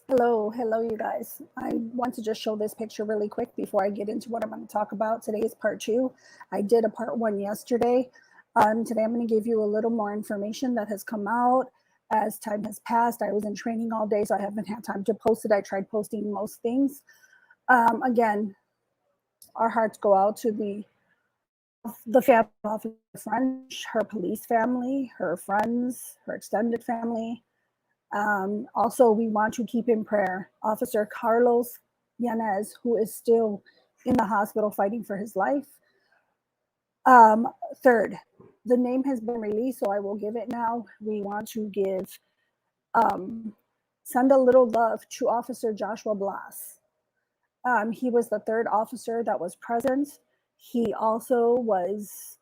Hello, you guys. I want to just show this picture really quick before I get into what I'm going to talk about. Today is part 2. I did a part 1 yesterday. Today I'm going to give you a little more information that has come out as time has passed. I was in training all day, so I haven't had time to post it. I tried posting most things. Again, our hearts go out to the family of French, her police family, her friends, her extended family. Also, we want to keep in prayer Officer Carlos YANEZ, who is still in the hospital fighting for his life. Third, the name has been released, so I will give it now. We want to send a little love to Officer Joshua BLAS. He was the third officer that was present. He also was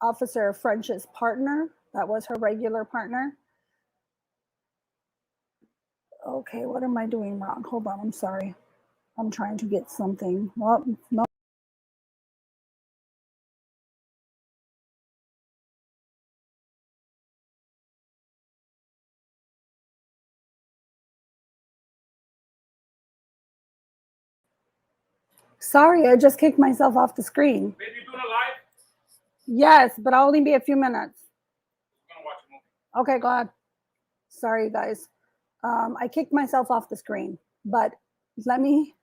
Officer French's partner. That was her regular partner. Okay, what am I doing wrong? Hold on, I'm sorry. I'm trying to get something. Well, no. Sorry, I just kicked myself off the screen. Maybe you're doing a live? Yes, but I'll only be a few minutes. I'm gonna watch a movie. Okay, go ahead. Sorry, guys. I kicked myself off the screen, but let me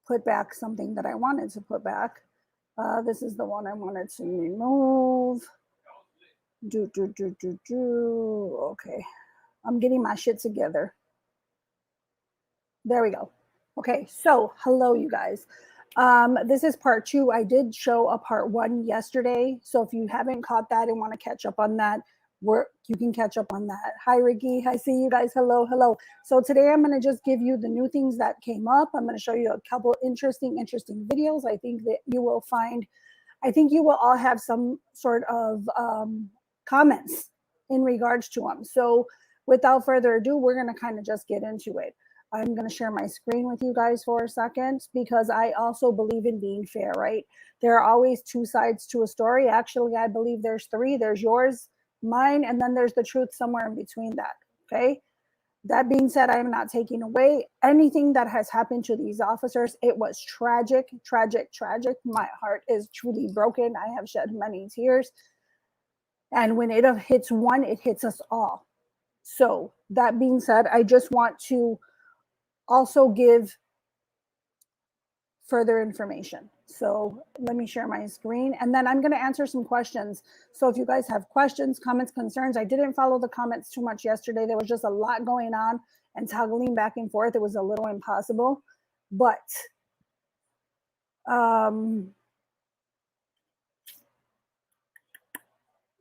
put back something that I wanted to put back. This is the one I wanted to remove. Okay, I'm getting my shit together. There we go. Okay, so hello, you guys. This is part 2. I did show a part 1 yesterday, so if you haven't caught that and want to catch up on that, you can catch up on that. Hi, Ricky. I see you guys. Hello. So today I'm going to just give you the new things that came up. I'm going to show you a couple interesting videos. I think that you will find, I think you will all have some sort of comments in regards to them. So without further ado, we're going to kind of just get into it. I'm going to share my screen with you guys for a second because I also believe in being fair, right? There are always 2 sides to a story. Actually, I believe there's 3. There's yours, mine, and then there's the truth somewhere in between that, okay? That being said, I am not taking away anything that has happened to these officers. It was tragic. My heart is truly broken. I have shed many tears. And when it hits one, it hits us all. So that being said, I just want to also give further information. So let me share my screen and then I'm going to answer some questions. So if you guys have questions, comments, concerns, I didn't follow the comments too much yesterday. There was just a lot going on and toggling back and forth. It was a little impossible, but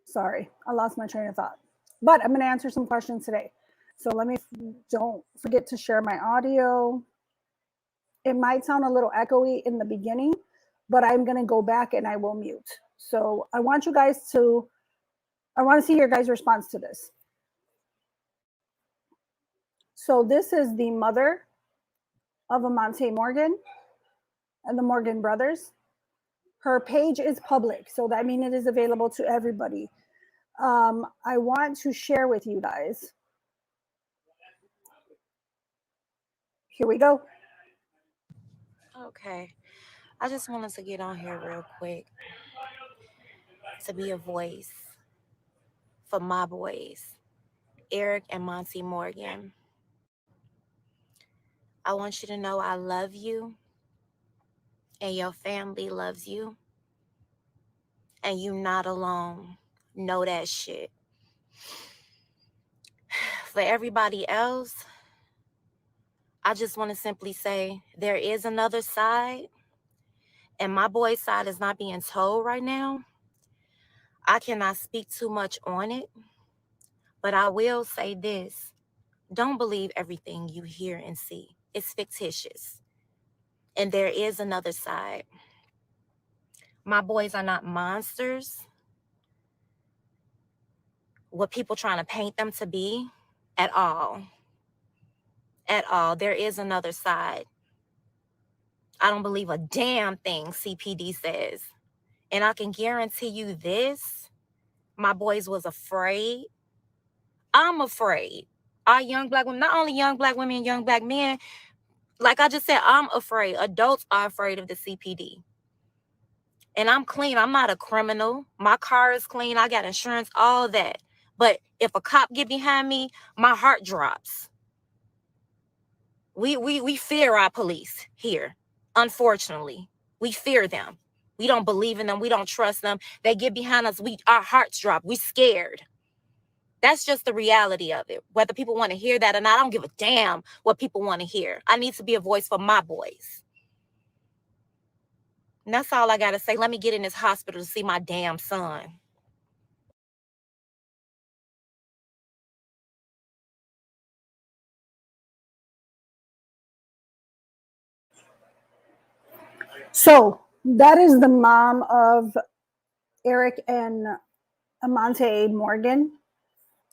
sorry, I lost my train of thought, but I'm going to answer some questions today. So don't forget to share my audio. It might sound a little echoey in the beginning, but I'm going to go back and I will mute. So I want to see your guys' response to this. So this is the mother of Amante Morgan and the Morgan brothers. Her page is public, so that means it is available to everybody. I want to share with you guys. Here we go. Okay. I just wanted to get on here real quick to be a voice for my boys, Eric and Monty Morgan. I want you to know I love you and your family loves you and you're not alone. Know that shit. For everybody else, I just want to simply say there is another side and my boy's side is not being told right now. I cannot speak too much on it, but I will say this. Don't believe everything you hear and see. It's fictitious. And there is another side. My boys are not monsters. What people trying to paint them to be at all. At all. There is another side. I don't believe a damn thing CPD says. And I can guarantee you this. My boys was afraid. I'm afraid. Our young black women, not only young black women and young black men, like I just said, I'm afraid. Adults are afraid of the CPD. And I'm clean. I'm not a criminal. My car is clean. I got insurance, all that. But if a cop get behind me, my heart drops. We fear our police here. Unfortunately, we fear them. We don't believe in them. We don't trust them. They get behind us. Our hearts drop. We scared. That's just the reality of it. Whether people want to hear that or not, I don't give a damn what people want to hear. I need to be a voice for my boys. And that's all I got to say. Let me get in this hospital to see my damn son. So that is the mom of Eric and Amante Morgan.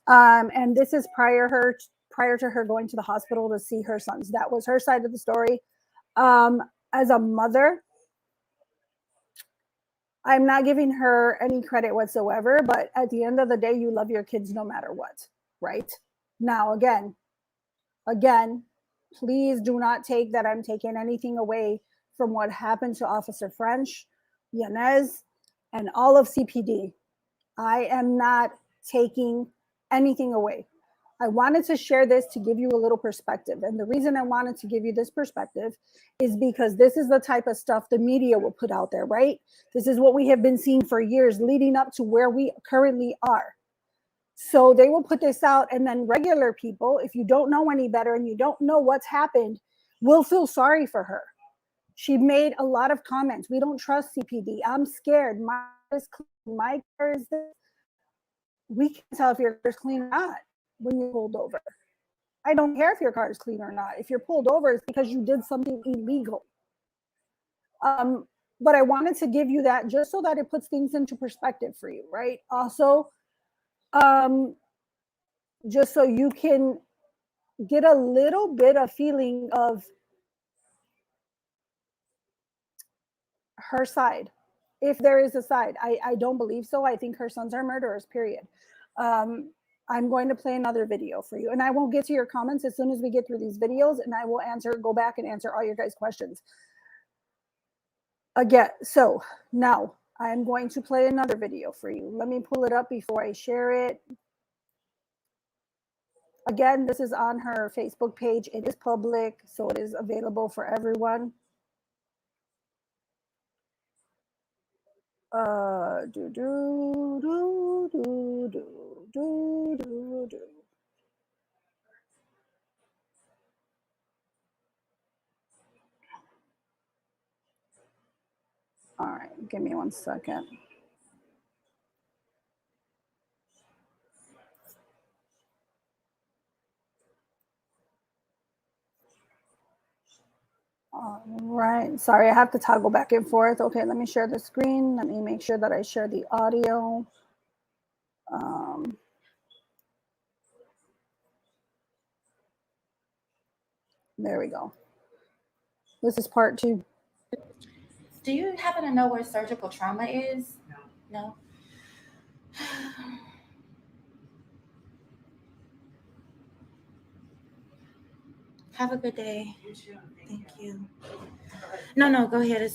And this is prior to her going to the hospital to see her sons. That was her side of the story. As a mother, I'm not giving her any credit whatsoever, but at the end of the day, you love your kids no matter what, right? Now, again, please do not take that I'm taking anything away from what happened to Officer French, YANEZ, and all of CPD. I am not taking anything away. I wanted to share this to give you a little perspective. And the reason I wanted to give you this perspective is because this is the type of stuff the media will put out there, right? This is what we have been seeing for years leading up to where we currently are. So they will put this out, and then regular people, if you don't know any better and you don't know what's happened, will feel sorry for her. She made a lot of comments. We don't trust CPD. I'm scared. My car is clean. My car is this. We can't tell if your car is clean or not when you're pulled over. I don't care if your car is clean or not. If you're pulled over, it's because you did something illegal. But I wanted to give you that just so that it puts things into perspective for you, right? Also, just so you can get a little bit of feeling of her side, if there is a side. I don't believe so. I think her sons are murderers, period. I'm going to play another video for you, and I won't get to your comments as soon as we get through these videos, and I will go back and answer all your guys' questions. Again, so now I'm going to play another video for you. Let me pull it up before I share it. Again, this is on her Facebook page. It is public, so it is available for everyone. All right, give me 1 second. All right, sorry, I have to toggle back and forth. Okay, let me share the screen. Let me make sure that I share the audio. There we go. This is part 2. Do you happen to know where surgical trauma is? No. Have a good day. Thank you. No, go ahead.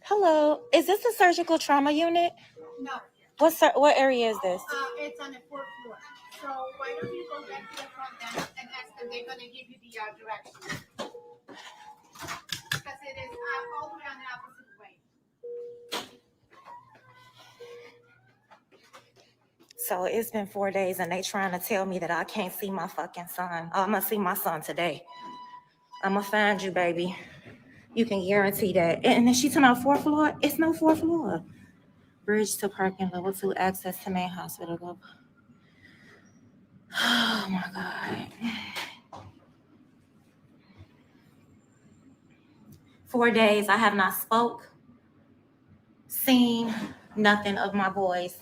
Hello. Is this a surgical trauma unit? No. What area is this? It's on the 4th floor. So why don't you go back to the front desk and ask them? They're going to give you the directions. Because it is all the way on the opposite way. So it's been 4 days and they trying to tell me that I can't see my fucking son. I'm going to see my son today. I'm going to find you, baby. You can guarantee that. And then she talking about 4th floor? It's no 4th floor. Bridge to parking, level 2, access to main hospital. Oh my God. 4 days I have not spoke, seen nothing of my boys.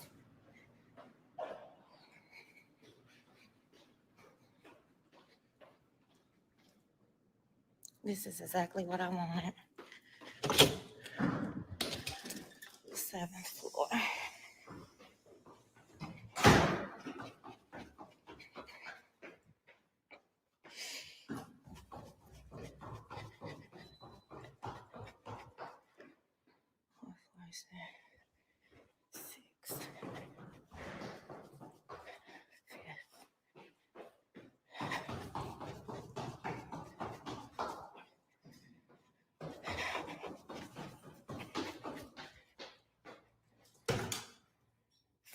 This is exactly what I wanted. 7th floor.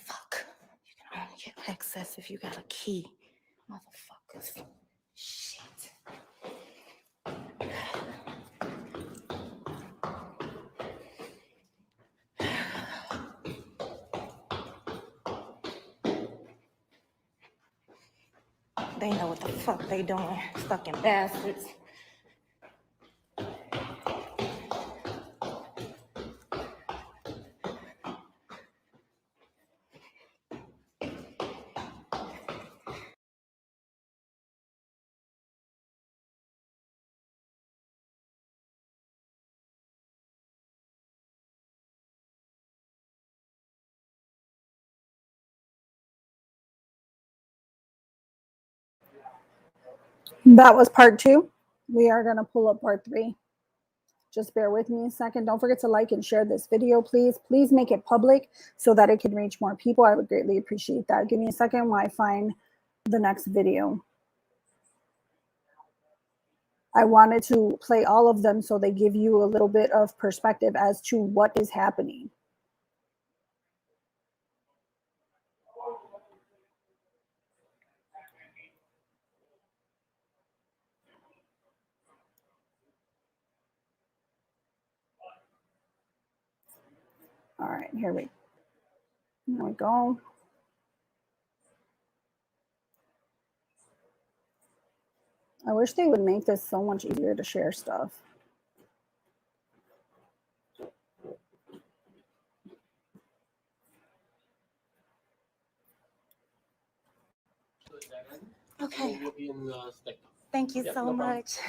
Fuck. You can only get access if you got a key. Motherfuckers. Shit. They know what the fuck they doing. Fucking bastards. That was part 2. We are going to pull up part 3. Just bear with me a second. Don't forget to like and share this video, please. Please make it public so that it can reach more people. I would greatly appreciate that. Give me a second while I find the next video. I wanted to play all of them so they give you a little bit of perspective as to what is happening. All right, here we go. I wish they would make this so much easier to share stuff. Okay. We'll be in the stick. Thank you Yep, so no problem. much.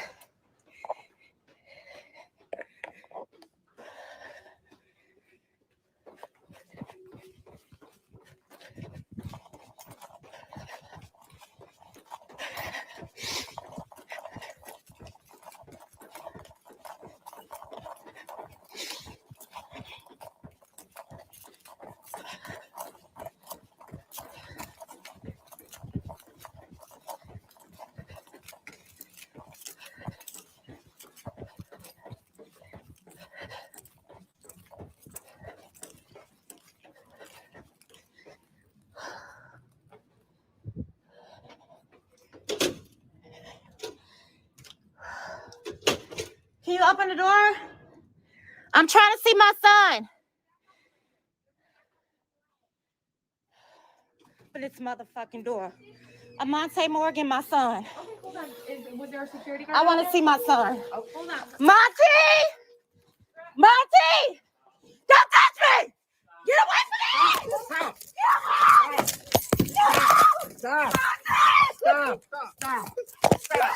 Can you open the door? I'm trying to see my son. Open this motherfucking door. Amonte Morgan, my son. Okay, hold on. Was there a security guard? I want to see my son. Oh, hold on. Monty! Monty! Don't touch me! Get away from me! Stop! No! Stop! Stop! Stop! Stop!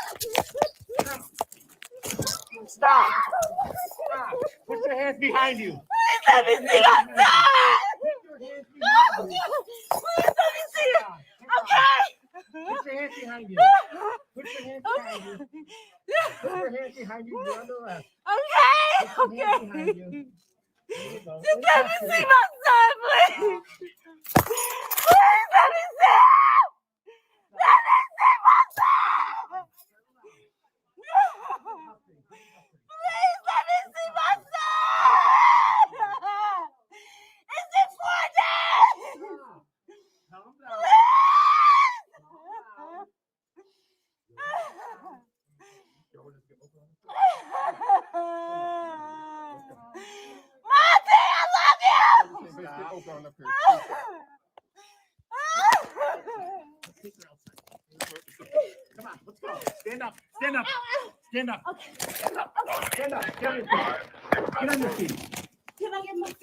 Stop! Put your hands behind you. Please let me see my son! Put your hands No! behind you. Please let me see it! Okay! Put your hands behind you. Put your hands behind you. Put your hands behind you. You're on the left. Okay! Put your hands behind Okay! you. There you go. Just let me see my son, please! Please let me see him! Let me see my son! Please let me see my son! Is it 4 days? Calm down. Monty, I love you! Come on, let's go. Stand up. Stand up. Stand up. Stand up. Stand up. Get on your feet. Get on your feet. Can I get my son?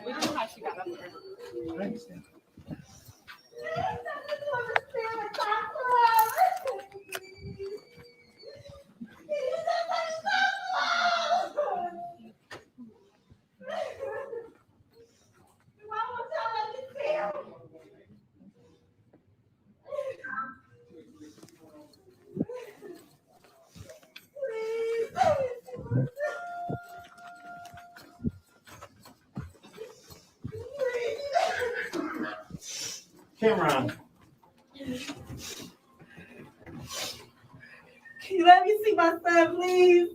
We don't know how she got up there. I understand. Camera on. Can you let me see my son, please?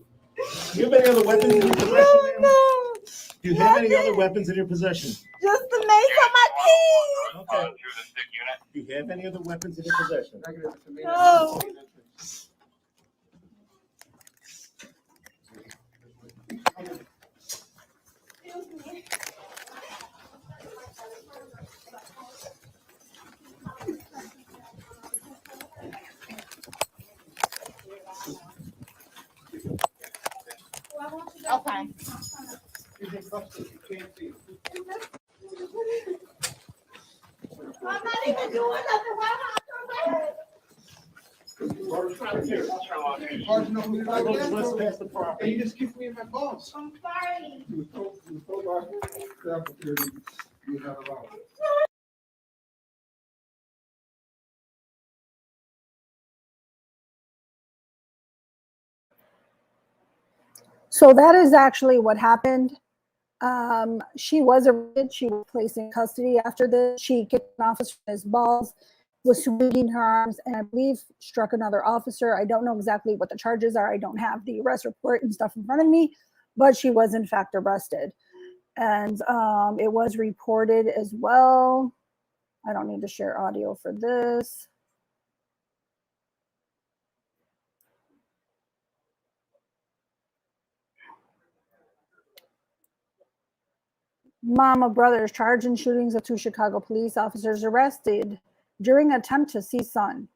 Do you have any other weapons in your possession, ma'am? No. Do you have any other weapons in your possession? Just the mace on my keys. Okay. Do you have any other weapons in your possession? No. Excuse me. Okay. I'm not even doing nothing. Why am I Let's pass the property. You just kicked me in my balls. I'm sorry. You told our staff security you're not allowed. So that is actually what happened. She was arrested. She was placed in custody after this. She kicked an officer in his balls, was swinging her arms, and I believe struck another officer. I don't know exactly what the charges are. I don't have the arrest report and stuff in front of me, but she was in fact arrested. And it was reported as well. I don't need to share audio for this. Mom of brothers charged in shootings of 2 Chicago police officers arrested during attempt to see son.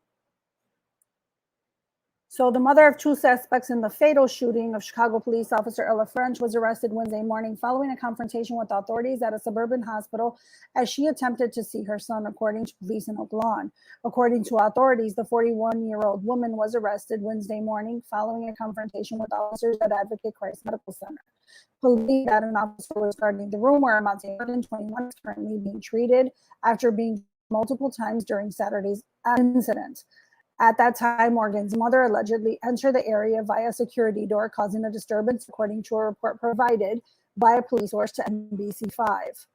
So the mother of 2 suspects in the fatal shooting of Chicago police officer Ella French was arrested Wednesday morning following a confrontation with authorities at a suburban hospital as she attempted to see her son, according to police in Oak Lawn. According to authorities, the 41-year-old woman was arrested Wednesday morning following a confrontation with officers at Advocate Christ Medical Center. Police that an officer was guarding the room where Monte Morgan, 21, is currently being treated after being multiple times during Saturday's incident. At that time, Morgan's mother allegedly entered the area via a security door, causing a disturbance, according to a report provided by a police source to NBC5.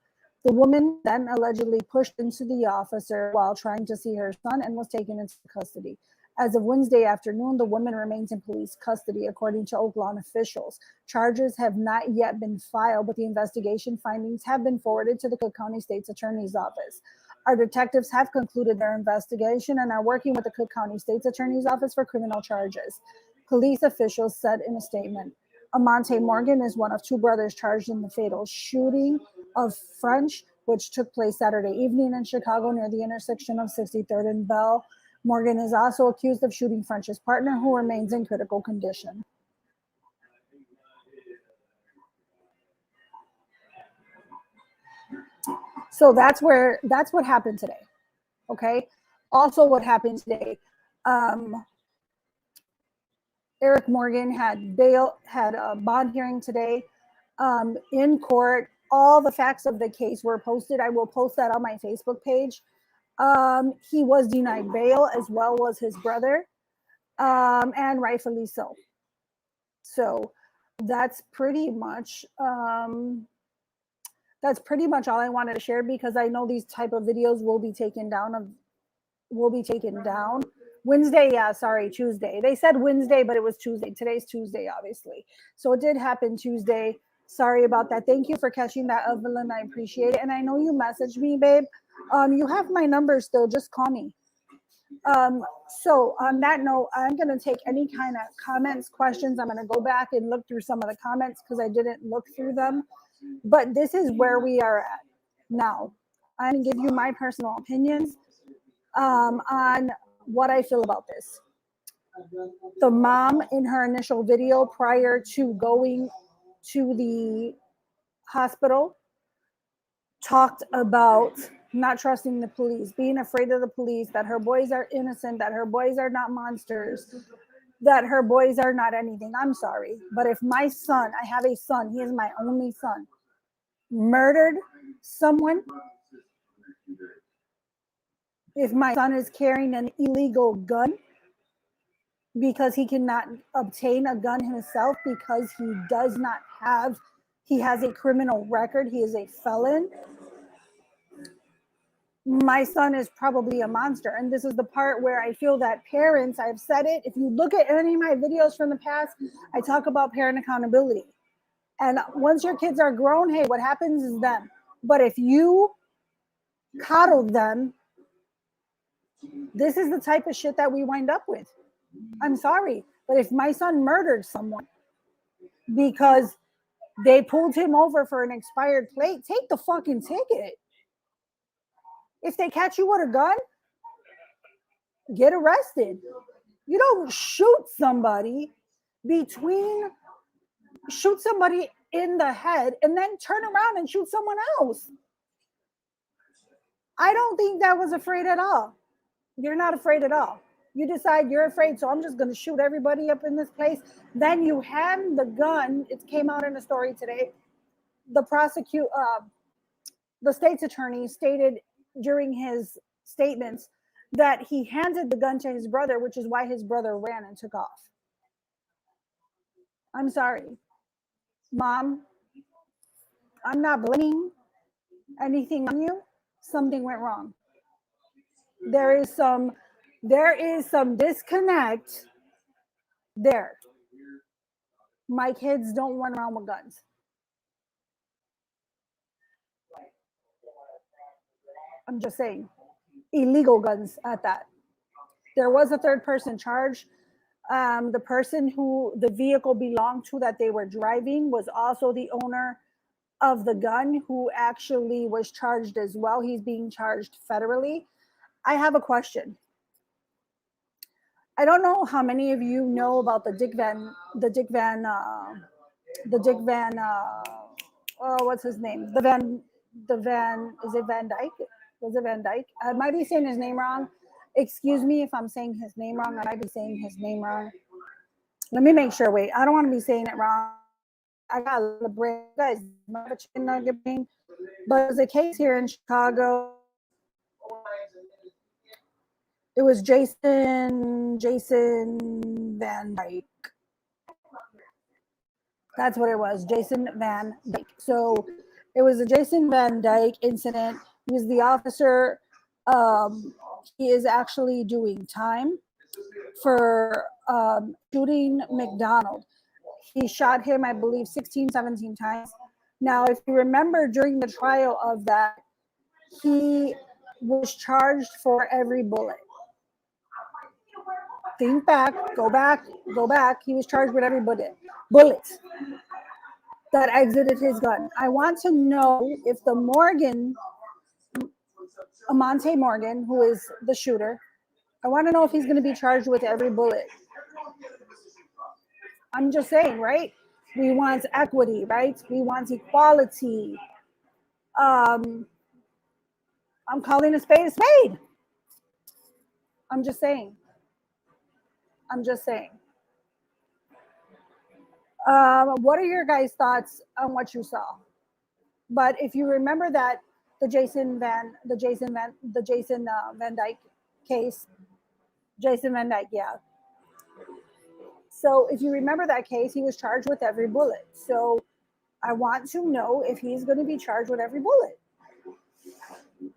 The woman then allegedly pushed into the officer while trying to see her son and was taken into custody. As of Wednesday afternoon, the woman remains in police custody, according to Oak Lawn officials. Charges have not yet been filed, but the investigation findings have been forwarded to the Cook County State's Attorney's Office. Our detectives have concluded their investigation and are working with the Cook County State's Attorney's Office for criminal charges. Police officials said in a statement, Monte Morgan is one of 2 brothers charged in the fatal shooting of French, which took place Saturday evening in Chicago near the intersection of 63rd and Bell. Morgan is also accused of shooting French's partner, who remains in critical condition. So that's what happened today. Okay. Also, what happened today? Eric Morgan had a bond hearing today in court. All the facts of the case were posted. I will post that on my Facebook page. He was denied bail, as well as his brother, and rightfully so. So that's pretty much all I wanted to share, because I know these type of videos will be taken down. Wednesday, Tuesday. They said Wednesday, but it was Tuesday. Today's Tuesday, obviously. So it did happen Tuesday. Sorry about that. Thank you for catching that, Evelyn. I appreciate it. And I know you messaged me, babe. You have my number still. Just call me. So on that note, I'm going to take any kind of comments, questions. I'm going to go back and look through some of the comments because I didn't look through them. But this is where we are at now. I'm going to give you my personal opinions on what I feel about this. The mom, in her initial video prior to going to the hospital, talked about not trusting the police, being afraid of the police, that her boys are innocent, that her boys are not monsters, that her boys are not anything. I'm sorry, but if my son, I have a son, he is my only son, murdered someone, if my son is carrying an illegal gun because he cannot obtain a gun himself because he has a criminal record, he is a felon, my son is probably a monster. And this is the part where I feel that parents, I've said it, if you look at any of my videos from the past, I talk about parent accountability. And once your kids are grown, hey, what happens is them. But if you coddle them, this is the type of shit that we wind up with. I'm sorry. But if my son murdered someone because they pulled him over for an expired plate, take the fucking ticket. If they catch you with a gun, get arrested. You don't shoot somebody shoot somebody in the head and then turn around and shoot someone else. I don't think that was afraid at all. You're not afraid at all. You decide you're afraid, so I'm just going to shoot everybody up in this place. Then you hand the gun. It came out in a story today. The state's attorney stated during his statements that he handed the gun to his brother, which is why his brother ran and took off. I'm sorry, Mom. I'm not blaming anything on you. Something went wrong. There is some disconnect there. My kids don't run around with guns. I'm just saying, illegal guns at that. There was a third person charged. The person who the vehicle belonged to that they were driving was also the owner of the gun, who actually was charged as well. He's being charged federally. I have a question. I don't know how many of you know about the Dick Van, what's his name? Is it Van Dyke? Was it Van Dyke? I might be saying his name wrong. Excuse me if I'm saying his name wrong. I might be saying his name wrong. Let me make sure. Wait, I don't want to be saying it wrong. I got the brain, guys. My chicken nugget brain. But there's a case here in Chicago. It was Jason Van Dyke. That's what it was, Jason Van Dyke. So it was a Jason Van Dyke incident. He was the officer. He is actually doing time for shooting McDonald. He shot him, I believe, 16, 17 times. Now, if you remember during the trial of that, he was charged for every bullet. Think back, go back. He was charged with every bullet that exited his gun. I want to know if the Amonte Morgan, who is the shooter, I want to know if he's going to be charged with every bullet. I'm just saying, right? We want equity, right? We want equality. I'm calling a spade a spade. I'm just saying. What are your guys' thoughts on what you saw? But if you remember that the Jason Van Dyke case, Jason Van Dyke, yeah. So if you remember that case, he was charged with every bullet. So I want to know if he's going to be charged with every bullet.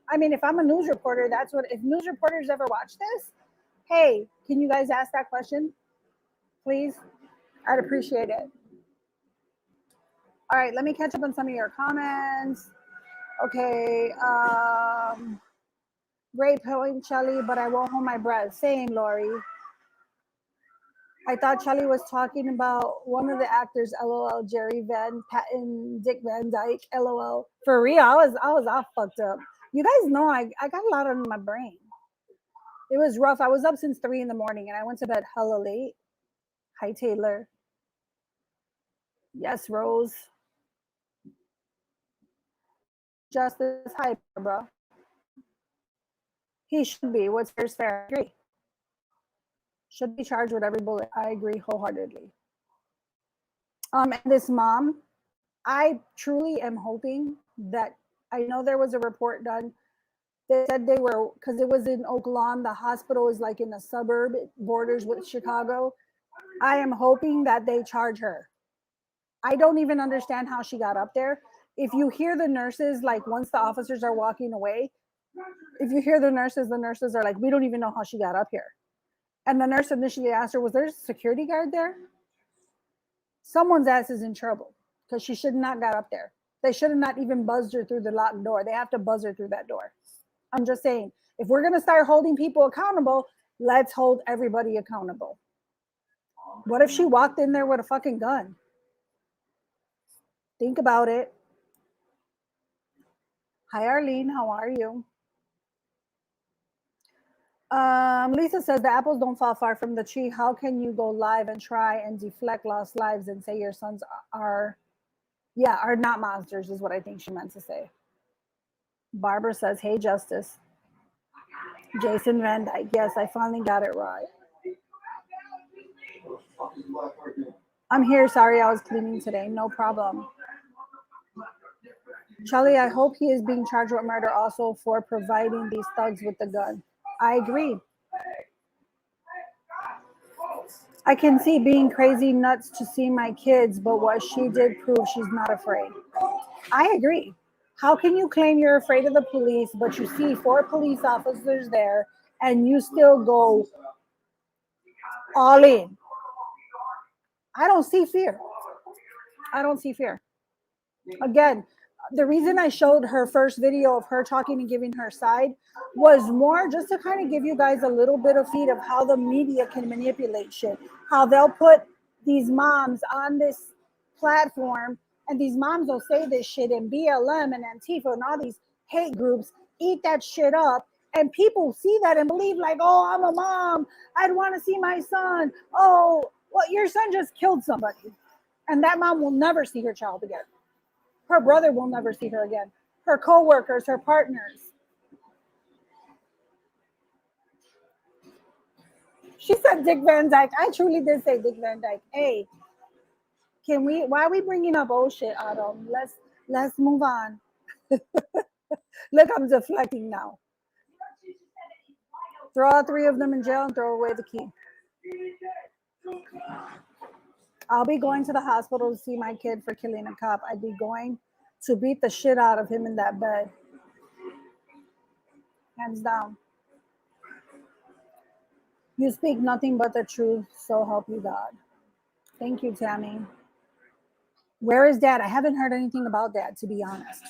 I mean, if I'm a news reporter, if news reporters ever watch this, hey, can you guys ask that question, please? I'd appreciate it. All right, let me catch up on some of your comments. Okay, great point, Chelly, but I won't hold my breath. Same, Lori. I thought Chelly was talking about one of the actors, LOL, Jerry Van Patten, Dick Van Dyke, LOL. For real, I was all fucked up. You guys know I got a lot on my brain. It was rough. I was up since 3 a.m. and I went to bed hella late. Hi, Taylor. Yes, Rose. Justice, hi, bro. He should be. What's fair? I agree. Should be charged with every bullet. I agree wholeheartedly. And this mom, I truly am hoping that, I know there was a report done. They said they were, because it was in Oak Lawn, the hospital is like in a suburb, it borders with Chicago. I am hoping that they charge her. I don't even understand how she got up there. If you hear the nurses, like once the officers are walking away, If you hear the nurses are like, we don't even know how she got up here. And the nurse initially asked her, was there a security guard there? Someone's ass is in trouble because she should not got up there. They should have not even buzzed her through the locked door. They have to buzz her through that door. I'm just saying, if we're going to start holding people accountable, let's hold everybody accountable. What if she walked in there with a fucking gun? Think about it. Hi, Arlene. How are you? Lisa says the apples don't fall far from the tree. How can you go live and try and deflect lost lives and say your sons are not monsters is what I think she meant to say. Barbara says, hey, Justice. Jason Van Dyke. Yes, I finally got it right. I'm here. Sorry, I was cleaning today. No problem. Chelly, I hope he is being charged with murder also for providing these thugs with the gun. I agree. I can see being crazy nuts to see my kids, but what she did prove she's not afraid. I agree. How can you claim you're afraid of the police, but you see 4 police officers there and you still go all in? I don't see fear. I don't see fear. Again, the reason I showed her first video of her talking and giving her side was more just to kind of give you guys a little bit of feed of how the media can manipulate shit. How they'll put these moms on this platform and these moms will say this shit in BLM and Antifa and all these hate groups, eat that shit up. And people see that and believe like, oh, I'm a mom. I'd want to see my son. Oh, well, your son just killed somebody. And that mom will never see her child again. Her brother will never see her again. Her co-workers, her partners. She said Dick Van Dyke. I truly did say Dick Van Dyke. Hey, why are we bringing up old shit, Adam? Let's move on. Look, I'm deflecting now. Throw all 3 of them in jail and throw away the key. I'll be going to the hospital to see my kid for killing a cop. I'd be going to beat the shit out of him in that bed. Hands down. You speak nothing but the truth, so help you God. Thank you, Tammy. Where is Dad? I haven't heard anything about Dad, to be honest.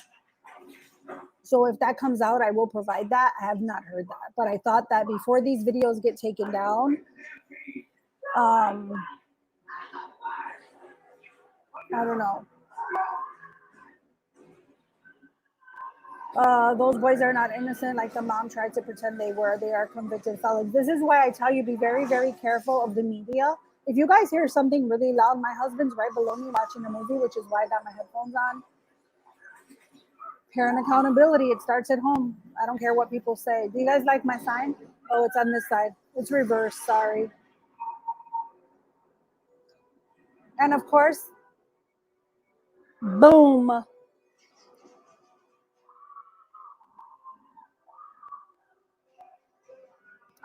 So if that comes out, I will provide that. I have not heard that. But I thought that before these videos get taken down, I don't know. Those boys are not innocent like the mom tried to pretend they were. They are convicted felons. This is why I tell you, be very, very careful of the media. If you guys hear something really loud, my husband's right below me watching a movie, which is why I got my headphones on. Parent accountability, it starts at home. I don't care what people say. Do you guys like my sign? Oh, it's on this side. It's reversed, sorry. And of course, boom.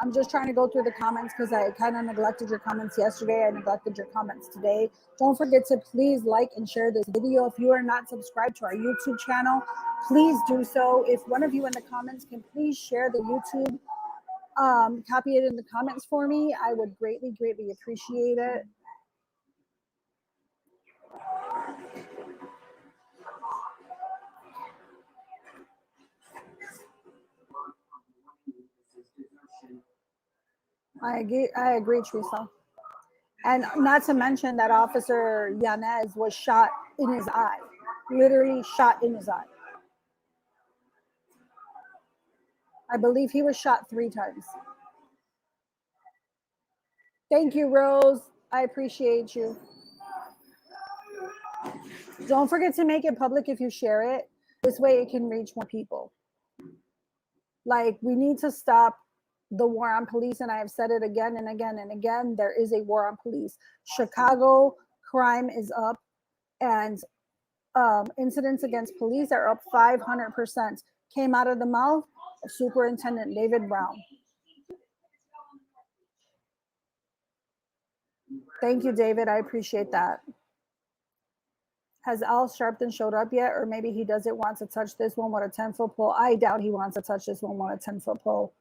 I'm just trying to go through the comments because I kind of neglected your comments yesterday. I neglected your comments today. Don't forget to please like and share this video. If you are not subscribed to our YouTube channel, please do so. If one of you in the comments can please share the YouTube, copy it in the comments for me, I would greatly, greatly appreciate it. I agree, Teresa. And not to mention that Officer YANEZ was shot in his eye, literally shot in his eye. I believe he was shot 3 times. Thank you, Rose. I appreciate you. Don't forget to make it public if you share it. This way it can reach more people. Like, we need to stop the war on police, and I have said it again and again and again. There is a war on police. Chicago crime is up, and incidents against police are up 500%. Came out of the mouth of Superintendent David Brown. Thank you, David. I appreciate that. Has Al Sharpton showed up yet? Or maybe he doesn't want to touch this one with a 10-foot pole. I doubt he wants to touch this one with a 10-foot pole.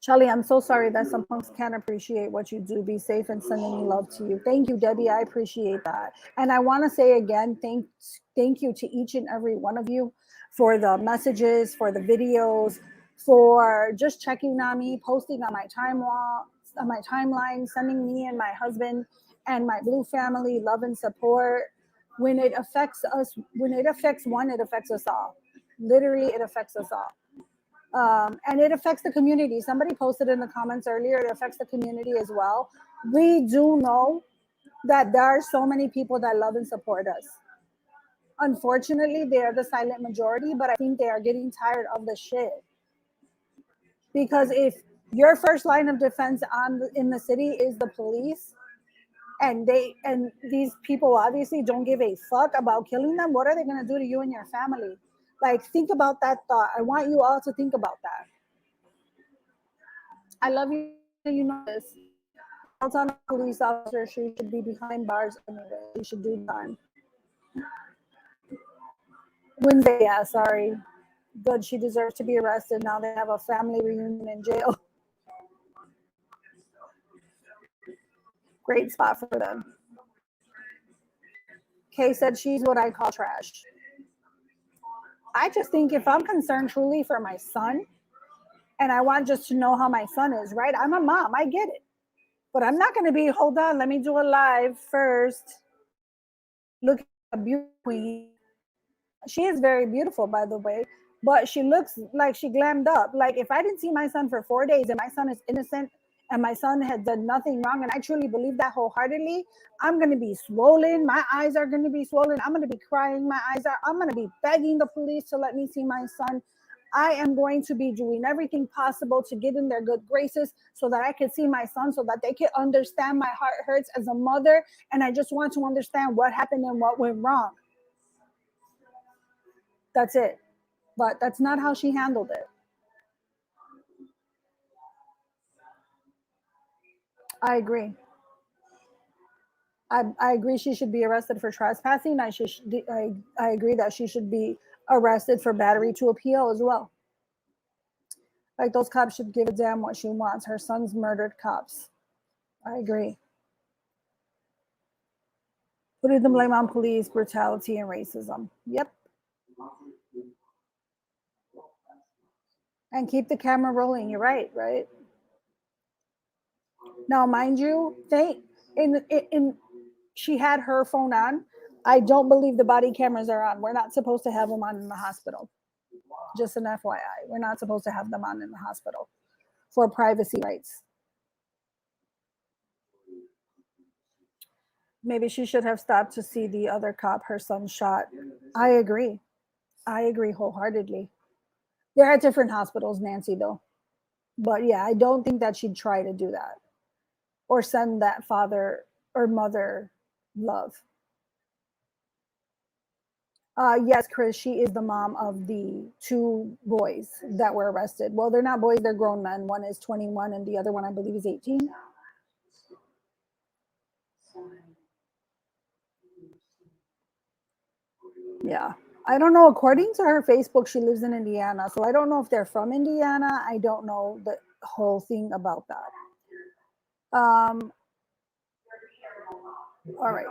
Chelly, I'm so sorry that some punks can't appreciate what you do. Be safe and sending me love to you. Thank you, Debbie. I appreciate that. And I want to say again, thank you to each and every one of you for the messages, for the videos, for just checking on me, posting on my timeline, sending me and my husband and my Blue family love and support. When it affects us, when it affects one, it affects us all. Literally, it affects us all. And it affects the community. Somebody posted in the comments earlier, it affects the community as well. We do know that there are so many people that love and support us. Unfortunately, they are the silent majority, but I think they are getting tired of the shit. Because if your first line of defense in the city is the police, and these people obviously don't give a fuck about killing them, what are they going to do to you and your family? Like, think about that thought. I want you all to think about that. I love you. You know this. Assault on a police officer, she should be behind bars anyway. She should do time. Wednesday, yeah, sorry. Good, she deserves to be arrested. Now they have a family reunion in jail. Great spot for them. Kay said she's what I call trash. I just think if I'm concerned truly for my son, and I want just to know how my son is, right? I'm a mom, I get it. But I'm not going to be, hold on, let me do a live first. Look at a beauty queen. She is very beautiful, by the way, but she looks like she glammed up. Like, if I didn't see my son for 4 days and my son is innocent and my son had done nothing wrong, and I truly believe that wholeheartedly, I'm going to be swollen. My eyes are going to be swollen. I'm going to be crying. I'm going to be begging the police to let me see my son. I am going to be doing everything possible to get in their good graces so that I can see my son, so that they can understand my heart hurts as a mother. And I just want to understand what happened and what went wrong. That's it. But that's not how she handled it. I agree. I agree she should be arrested for trespassing. I agree that she should be arrested for battery to appeal as well. Like, those cops should give a damn what she wants. Her son's murdered cops. I agree. Putting the blame on police brutality and racism. Yep. And keep the camera rolling. You're right, right? Now, mind you, she had her phone on. I don't believe the body cameras are on. We're not supposed to have them on in the hospital. Just an FYI. We're not supposed to have them on in the hospital for privacy rights. Maybe she should have stopped to see the other cop her son shot. I agree. I agree wholeheartedly. They're at different hospitals, Nancy, though. But yeah, I don't think that she'd try to do that or send that father or mother love. Yes, Chris, she is the mom of the 2 boys that were arrested. Well, they're not boys, they're grown men. One is 21 and the other one, I believe, is 18. Yeah. I don't know. According to her Facebook, she lives in Indiana. So I don't know if they're from Indiana. I don't know the whole thing about that. All right.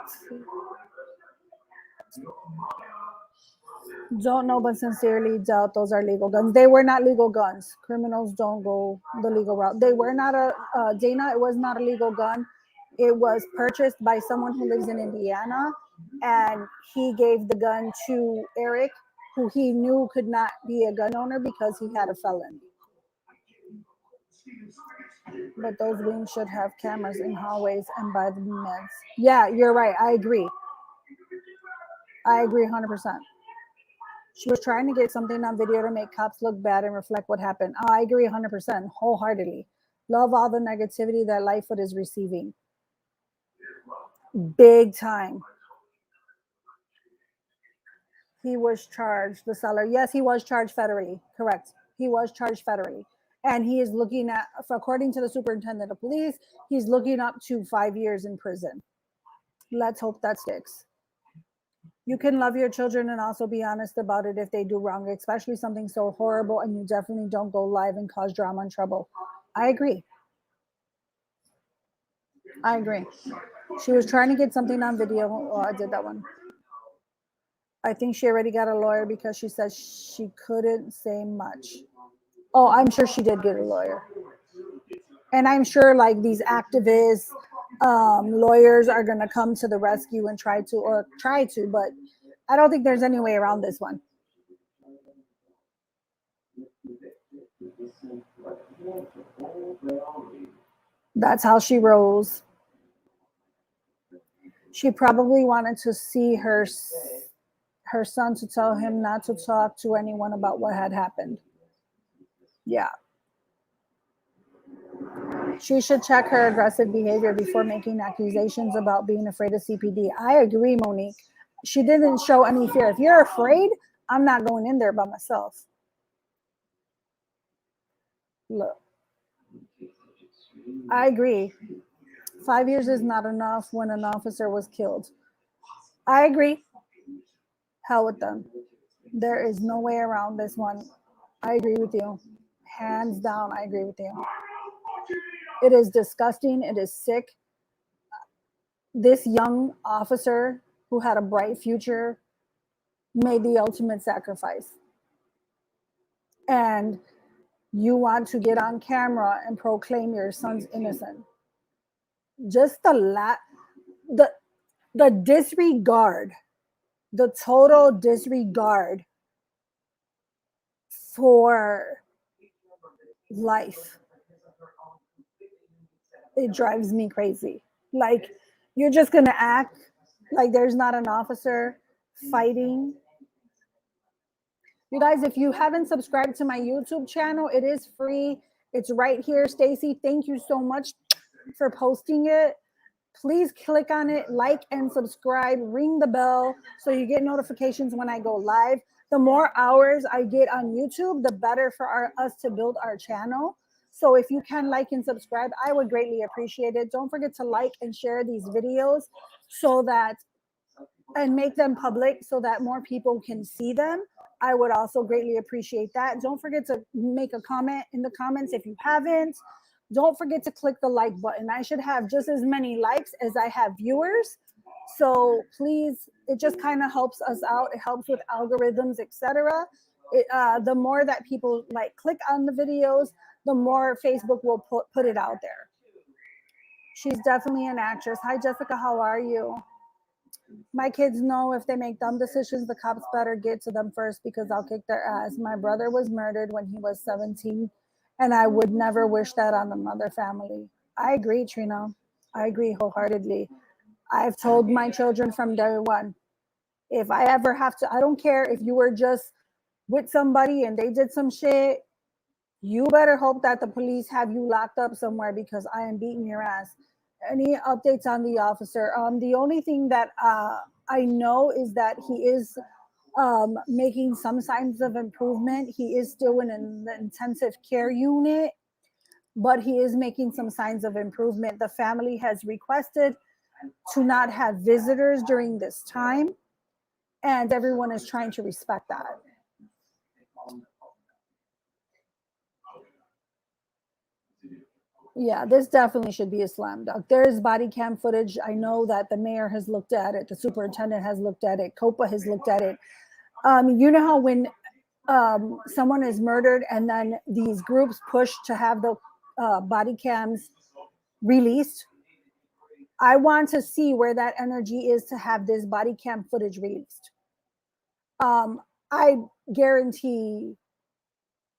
Don't know, but sincerely doubt those are legal guns. They were not legal guns. Criminals don't go the legal route. They were not Dana, it was not a legal gun. It was purchased by someone who lives in Indiana, and he gave the gun to Eric, who he knew could not be a gun owner because he had a felony. But those wings should have cameras in hallways and by the meds. Yeah, you're right. I agree. I agree 100%. She was trying to get something on video to make cops look bad and reflect what happened. Oh, I agree 100%, wholeheartedly. Love all the negativity that Lightfoot is receiving. Big time. He was charged, the seller. Yes, he was charged federally. Correct. He was charged federally. And he is looking at, according to the superintendent of police, he's looking up to 5 years in prison. Let's hope that sticks. You can love your children and also be honest about it if they do wrong, especially something so horrible, and you definitely don't go live and cause drama and trouble. I agree. I agree. She was trying to get something on video. Oh, I did that one. I think she already got a lawyer because she said she couldn't say much. Oh, I'm sure she did get a lawyer. And I'm sure like these activists, lawyers are going to come to the rescue and try to, but I don't think there's any way around this one. That's how she rose. She probably wanted to see her son to tell him not to talk to anyone about what had happened. Yeah. She should check her aggressive behavior before making accusations about being afraid of CPD. I agree, Monique. She didn't show any fear. If you're afraid, I'm not going in there by myself. Look, I agree. 5 years is not enough when an officer was killed. I agree. Hell with them. There is no way around this one. I agree with you. Hands down, I agree with you. It is disgusting. It is sick. This young officer who had a bright future made the ultimate sacrifice. And you want to get on camera and proclaim your son's innocent. Just the disregard, the total disregard for life. It drives me crazy. Like, you're just going to act like there's not an officer fighting. You guys, if you haven't subscribed to my YouTube channel, it is free. It's right here. Stacy, thank you so much for posting it. Please click on it, like and subscribe, ring the bell so you get notifications when I go live. The more hours I get on YouTube, the better for us to build our channel. So if you can like and subscribe, I would greatly appreciate it. Don't forget to like and share these videos and make them public so that more people can see them. I would also greatly appreciate that. Don't forget to make a comment in the comments if you haven't. Don't forget to click the like button. I should have just as many likes as I have viewers. So please, it just kind of helps us out. It helps with algorithms, etc. The more that people like click on the videos, the more Facebook will put it out there. She's definitely an actress. Hi, Jessica. How are you? My kids know if they make dumb decisions, the cops better get to them first because I'll kick their ass. My brother was murdered when he was 17, and I would never wish that on another family. I agree, Trina. I agree wholeheartedly. I've told my children from day one, if I ever have to, I don't care if you were just with somebody and they did some shit, you better hope that the police have you locked up somewhere because I am beating your ass. Any updates on the officer? The only thing that I know is that he is making some signs of improvement. He is still in an intensive care unit, but he is making some signs of improvement. The family has requested to not have visitors during this time, and everyone is trying to respect that. Yeah, this definitely should be a slam dunk. There is body cam footage. I know that the mayor has looked at it, the superintendent has looked at it, COPA has looked at it. You know how when someone is murdered and then these groups push to have the body cams released? I want to see where that energy is to have this body cam footage released. I guarantee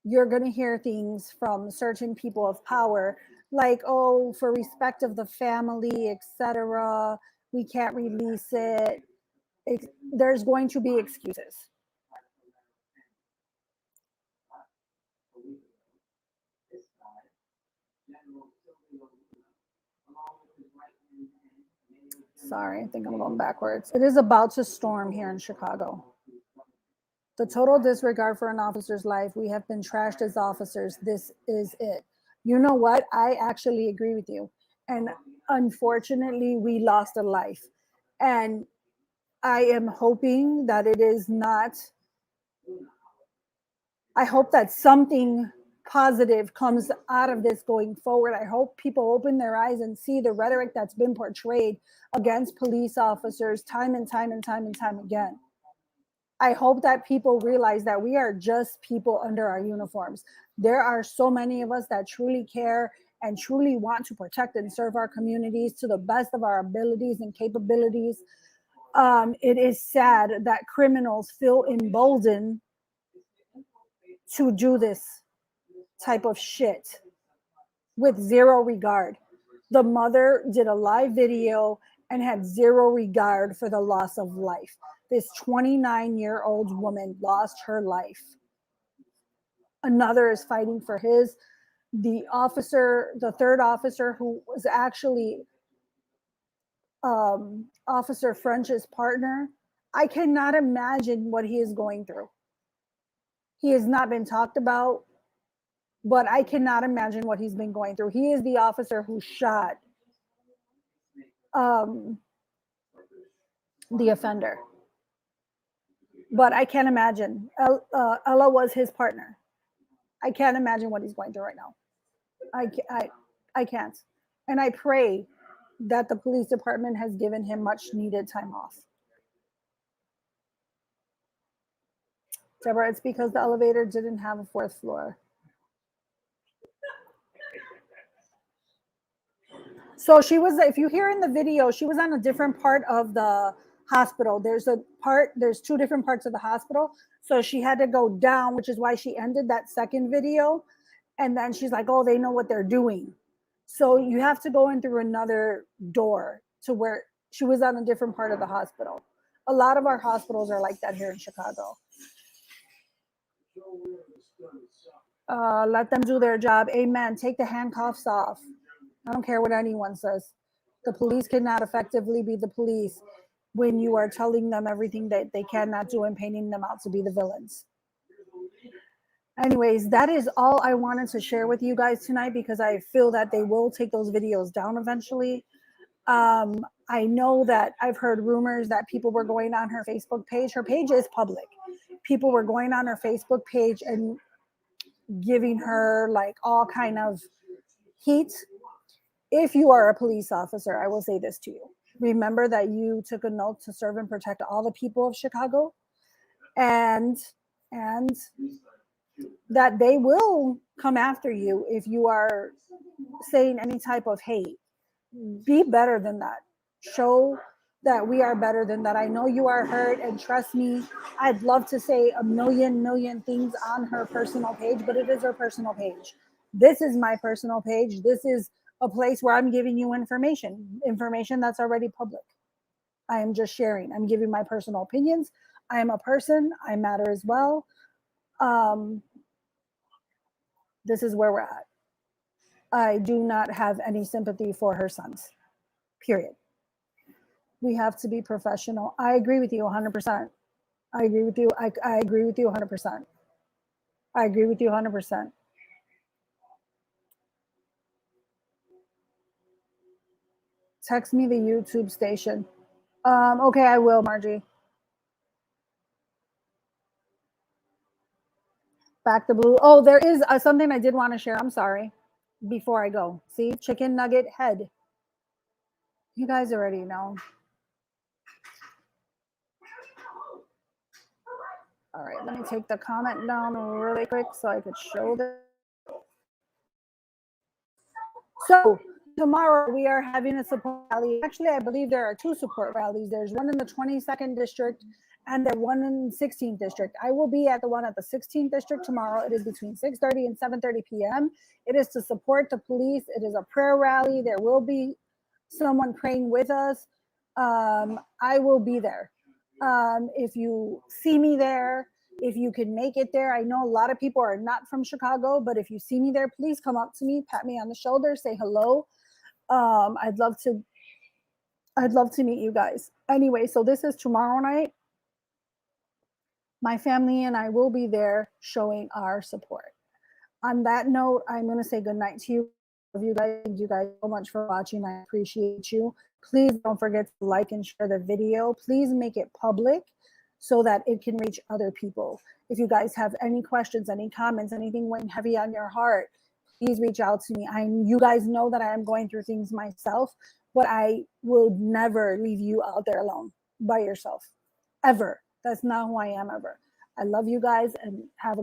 you're going to hear things from certain people of power like, oh, for respect of the family, etc., we can't release it. There's going to be excuses. Sorry, I think I'm going backwards. It is about to storm here in Chicago. The total disregard for an officer's life. We have been trashed as officers. This is it. You know what? I actually agree with you. And unfortunately, we lost a life. And I am hoping that it is not, I hope that something positive comes out of this going forward. I hope people open their eyes and see the rhetoric that's been portrayed against police officers time and time and time and time again. I hope that people realize that we are just people under our uniforms. There are so many of us that truly care and truly want to protect and serve our communities to the best of our abilities and capabilities. It is sad that criminals feel emboldened to do this type of shit with zero regard. The mother did a live video and had zero regard for the loss of life. This 29-year-old woman lost her life. Another is fighting for his. The officer, the third officer, who was actually Officer French's partner, I cannot imagine what he is going through. He has not been talked about, but I cannot imagine what he's been going through. He is the officer who shot the offender. But I can't imagine. Ella was his partner. I can't imagine what he's going through right now. I can't. And I pray that the police department has given him much needed time off. Deborah, it's because the elevator didn't have a fourth floor. So she was, if you hear in the video, she was on a different part of the hospital. There's two different parts of the hospital. So she had to go down, which is why she ended that second video. And then she's like, oh, they know what they're doing. So you have to go in through another door to where she was on a different part of the hospital. A lot of our hospitals are like that here in Chicago. Let them do their job. Amen. Take the handcuffs off. I don't care what anyone says. The police cannot effectively be the police when you are telling them everything that they cannot do and painting them out to be the villains. Anyways, that is all I wanted to share with you guys tonight, because I feel that they will take those videos down eventually. I know that I've heard rumors that people were going on her Facebook page. Her page is public. People were going on her Facebook page and giving her like all kind of heat. If you are a police officer, I will say this to you. Remember that you took an oath to serve and protect all the people of Chicago, and that they will come after you if you are saying any type of hate. Be better than that. Show that we are better than that. I know you are hurt, and trust me, I'd love to say a million things on her personal page, but it is her personal page. This is my personal page. This is a place where I'm giving you information that's already public. I am just sharing. I'm giving my personal opinions. I am a person. I matter as well. This is where we're at. I do not have any sympathy for her sons, period. We have to be professional. I agree with you 100%. I agree with you. I agree with you 100%. I agree with you 100%. Text me the YouTube station. Okay, I will, Margie. Back the blue. Oh, there is something I did want to share. I'm sorry. Before I go. See, chicken nugget head. You guys already know. All right, let me take the comment down really quick so I could show this. So tomorrow we are having a support rally. Actually, I believe there are two support rallies. There's one in the 22nd district and the one in 16th district. I will be at the one at the 16th district tomorrow. It is between 6:30 and 7:30 p.m. It is to support the police. It is a prayer rally. There will be someone praying with us. I will be there. If you see me there, if you can make it there, I know a lot of people are not from Chicago, but if you see me there, please come up to me, pat me on the shoulder, say hello. I'd love to meet you guys. Anyway, so this is tomorrow night. My family and I will be there showing our support. On that note, I'm going to say goodnight to you. Love you guys. Thank you guys so much for watching. I appreciate you. Please don't forget to like and share the video. Please make it public so that it can reach other people. If you guys have any questions, any comments, anything weighing heavy on your heart, please reach out to me. You guys know that I am going through things myself, but I will never leave you out there alone by yourself, ever. That's not who I am ever. I love you guys and have a